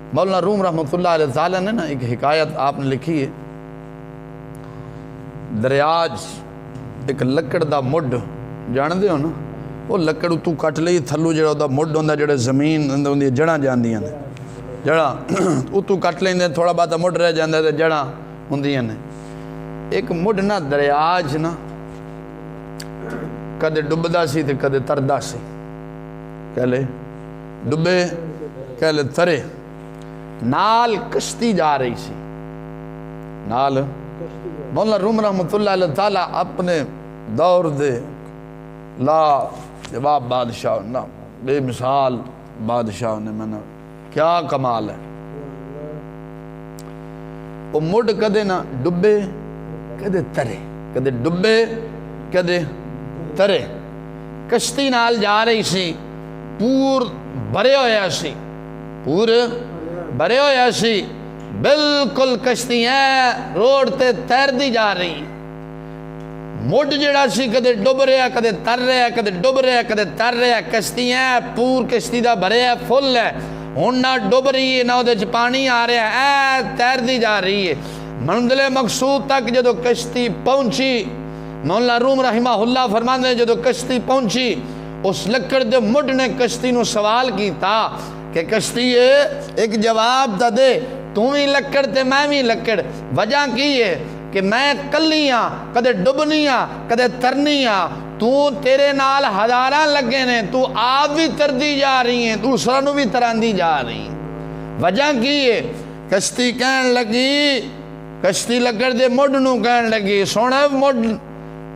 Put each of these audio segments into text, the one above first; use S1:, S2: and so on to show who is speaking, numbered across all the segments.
S1: मौलाना room रहमतुल्लाह अलैह ताला ने ना एक हिकायत आपने लिखी है। दरियाज एक लकड़ दा मुड जानते हो ना, वो लकड़ तू कट ली थलू जो मुड होंगे जो जमीन होंगे जड़ा जांदियां ने, जड़ा उतू कट लेंदे थोड़ा बहुत मुड रह जाता तो जड़ा होंदियां ने। एक मुड ना दरियाज ना कदे डुबदा सी ते कदे तरदा सी, कहले डुबे कहले तरे, नाल कश्ती जा रही सी नाल। मौलाना रूम रहमतुल्लाह अलैह ताला अपने दौर दे ला जवाब बादशाह ना बेमिसाल बादशाह ने मैंने क्या कमाल है। वो मुड कदे ना डुबे कदे तरे, कदे डुबे कदे तरे। कश्ती नाल जा रही सी, पूर भरे होया सी, पूर भरे होया सी, बिल्कुल कश्ती है रोड ते तैरदी जा रही। मुड जड़ा सी कदे डुब रहा कदे तर रहा, कदे डुब रहा कदे तर रहा। कश्ती है पूर कश्ती दा भरे है, फुल है, हुण ना डुब रही है ना उहदे च पानी आ रहा है, तैरदी जा रही है। मंजिले मकसूद तक जदों कश्ती पहुंची, मौलाना रूम रहिमहुल्लाह फरमांदे जदों कश्ती पहुंची, उस लकड़ दे मुड ने कश्ती नूं सवाल कीता कि कश्ती एक जवाब दा दे, तू भी लकड़ ते मैं भी लकड़, वजह की है कि मैं कली हाँ, कदे डुबनी हाँ कदे तरनी हाँ, तू तेरे नाल हज़ारां लगे ने, तू आप भी तरदी जा रही है, दूसरा नूं भी तरांदी जा रही। वजह की है? कश्ती कहन लगी, कश्ती लकड़ दे मुड नूं कहन लगी, सुन मुड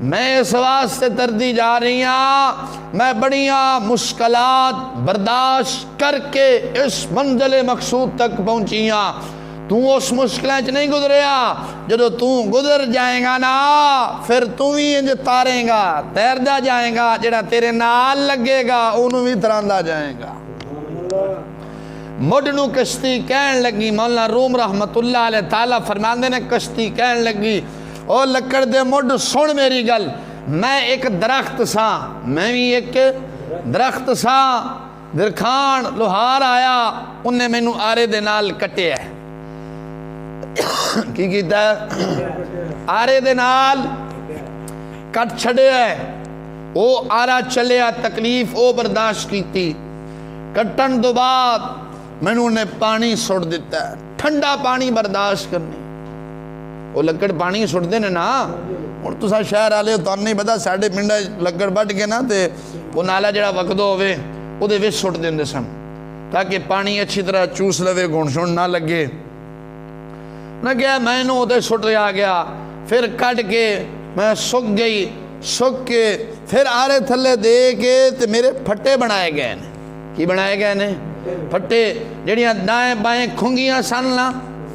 S1: मैं इस वास्ते तरदी जा रही हाँ, मैं बड़िया मुश्किलात बर्दाश्त करके इस मंजिल मकसूद तक पहुंची हाँ। तू उस मुश्किल च नहीं गुजरिया, जो तू गुजर जाएगा ना फिर तू भी इंज तारेगा, तैरदा जाएगा, जड़ा तेरे नाल लगेगा उन्होंने भी तरांदा जाएगा। मुड नूं कश्ती कहन लगी। मौलाना रूम रहमतुल्लाह अलैह ताला फरमांदे ने कश्ती कहन लगी, ओ लकड़ दे मुड सुन मेरी गल, मैं एक दरख्त सा, मैं भी एक दरख्त सा, दरखान लोहार आया उन्हें मैनू आरे दे नाल कटिया। की कीता? आरे दे नाल कट छड़िया है, वो आरा चलिया, तकलीफ वो बर्दाश्त की, कट्टन तो बाद मैनू ने पानी सुट दिता, ठंडा पानी बर्दाश्त करनी। वो लकड़ पानी सुटते ने ना, हुण तुसां शहर वाले तुहानूं नहीं पता, साडे पिंडां लकड़ वड्ढ के ना ते वो नाला जिहड़ा वगदा होवे उहदे विच सुट दिंदे सन ताकि पानी अच्छी तरह चूस लवे, घुण शुण ना लगे। मैं क्या मैनू उहदे सुट आ गया, फिर कट के मैं सुक गई, सुक के फिर आरे थल्ले दे के ते मेरे फट्टे बनाए गए ने। की बनाए गए ने? फट्टे। जिहड़ियां दाएं बाएं खुंगियां सन ना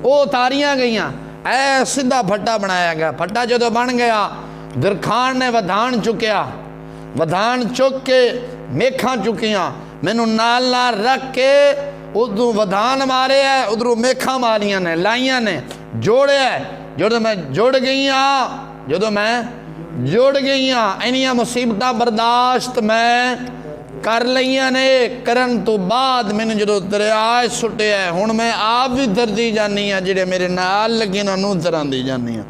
S1: वो उतारियां गईयां, ऐ सीधा फट्टा बनाया गया। फट्टा जो बन गया, दरखान ने वधान चुकया, वधान चुक के मेखा चुकियां, मैनू नाल नाल रख के उधरों वधान मारे है, उधरों मेखा मारियां ने, लाइया ने, जोड़े जो मैं जुड़ गई हाँ, जो मैं जुड़ गई हाँ, इनिया मुसीबत बर्दाश्त मैं कर लिया ने। करन तो बाद मैंने जो दरिया सुटे है, हुण मैं आप भी तरदी जानी हाँ, जिहड़े मेरे नाल लगे उन्होंने तरांदी जानी हाँ।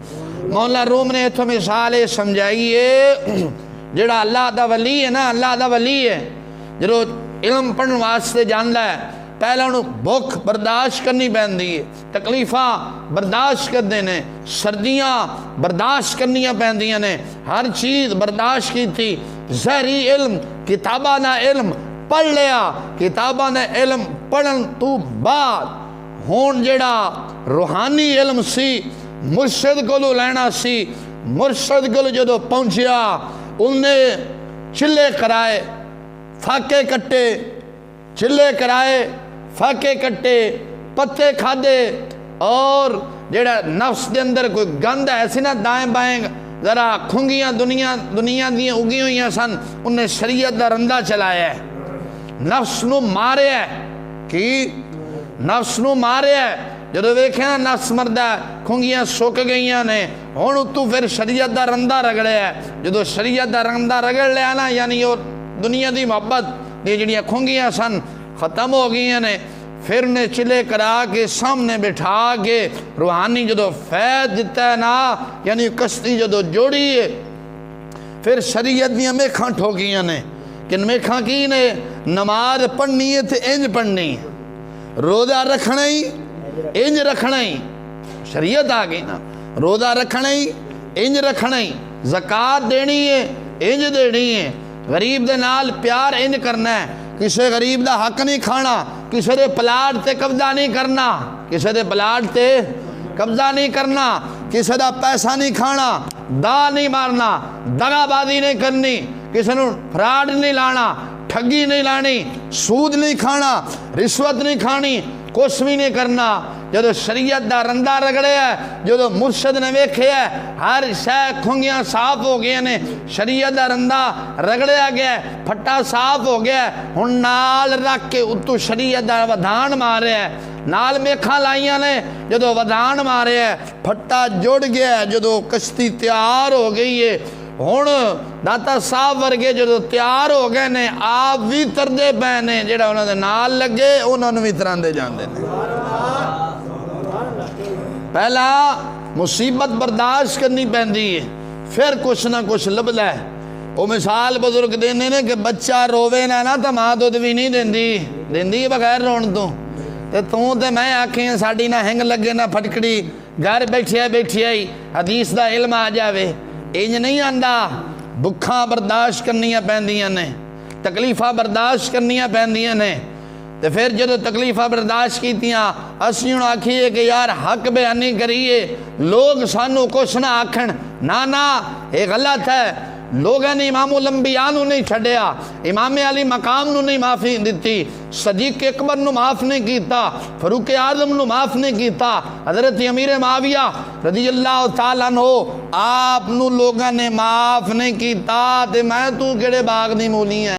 S1: मौला रूम ने इत्थों मिसाल ये समझाई है, जिहड़ा अल्लाह दा वली है ना, अल्लाह दा वली है, जो इल्म पढ़न वास्ते जांदा है, पहले उन्होंने भुख बर्दाश्त करनी पैंदी है, तकलीफा बर्दाश्त करते हैं, सर्दियाँ बर्दाश्त करनिया पैंदियां ने, हर चीज़ बर्दाश्त की थी। जहरी इल्म किताबा ना इल्म पढ़ लिया, किताबा ने इल्म पढ़न तो बाद हुण जेड़ा रूहानी इल्म सी मुर्शद कोलों लैना सी, मुर्शद कोल जो पहुँचया उन्हें चिल्ले कराए, फाके कट्टे, चिल्ले कराए, फाके कट्टे, पत्ते खादे, और जेड़ा नफ्स के अंदर कोई गंद ऐसी ना दाएं बाएं जरा खुंगियां दुनिया दी उगी हुई सन, उन्हें शरीयत दा रंदा चलाया, नफ्स नू मारे है। कि नफ्स नू मारे है, जो वेख्या नफ्स मरदा खुंगियां सुक गई ने, हुण तू फिर शरीयत दा रंदा रगड़िया है। जो शरीयत दा रंदा रगड़ लिया ना, यानी वो दुनिया की मुहब्बत दी जिहड़ियां खुंगियां सन खत्म हो गई ने, फिर ने चिले करा के सामने बिठा के रूहानी जो फैद दिता है ना, यानी कश्ती जो जोड़ी है, फिर शरीयत दी मेखां ठोकियां ने कि मेखां की ने नमाज पढ़नी है तो इंज पढ़नी, रोज़ा रखना ही इंज रखना ही, शरीयत आ गई ना, रोज़ा रखना ही इंज रखना ही, ज़कात देनी है इंज देनी है, गरीब दे नाल प्यार इंज करना है, किसी गरीब का हक नहीं खाना, किसी के प्लाट से कब्जा नहीं करना, किसी के प्लाट से कब्जा नहीं करना, किसी का पैसा नहीं खाना, दा नहीं मारना, दगाबाजी नहीं करनी, किसी को फ्रॉड नहीं लाना, ठगी नहीं लानी, सूद नहीं खाना, रिश्वत नहीं खानी, कुछ भी नहीं करना। जो शरीयत का रंदा रगड़िया, जो मुर्शद ने वेखे हर शह खुंगियां साफ हो गए ने, शरीयत का रंदा रगड़िया गया, फट्टा साफ हो गया, हुण नाल रख के उत्तों शरीयत का वधान मारिया, नाल मेखा लाइया ने, जो वधान मारिया, फट्टा जुड़ गया, जो कश्ती तैयार हो गई है, हुण दाता साहब वर्गे जो तैयार हो गए ने, आप भी तरदे पै ने, जिहड़ा उन्हां दे नाल लगे उन्होंने भी तरांदे जांदे ने। पहला मुसीबत बर्दाश्त करनी पैंदी है, फिर कुछ ना कुछ लभदा है। वो मिसाल बजुर्ग देने ने कि बच्चा रोवे ना तो माँ दुध भी नहीं देंदी, देंदी बगैर रोन तो, ते तू ते मैं आखी साड़ी ना हिंग लगे ना फटकड़ी, घर बैठिया ही हदीस का इल्म आ जावे, इंज नहीं आंदा। भुखा बर्दाश्त करनिया पैंदियां ने, तकलीफा बर्दाश्त करनिया पैंदियां ने, तो फिर जो तकलीफा बर्दाश्त कीतियां, असीं हुण आखिए कि यार हक बयानी करिए, लोग सानू कुछ ना आखण, ना ना ये गलत है। लोगों ने इमामुल अंबिया नूं नहीं छड्डिया, इमाम अली मकाम नूं नहीं माफ़ी दी, सदीक अकबर नूं माफ़ नहीं किया, फरूक आजम नूं माफ़ नहीं किया, हज़रत अमीर माविया रज़ी अल्लाह तआला अन्हु आप नूं लोगों ने माफ़ नहीं किया, ते मैं तू किहड़े बाग दी मूली है।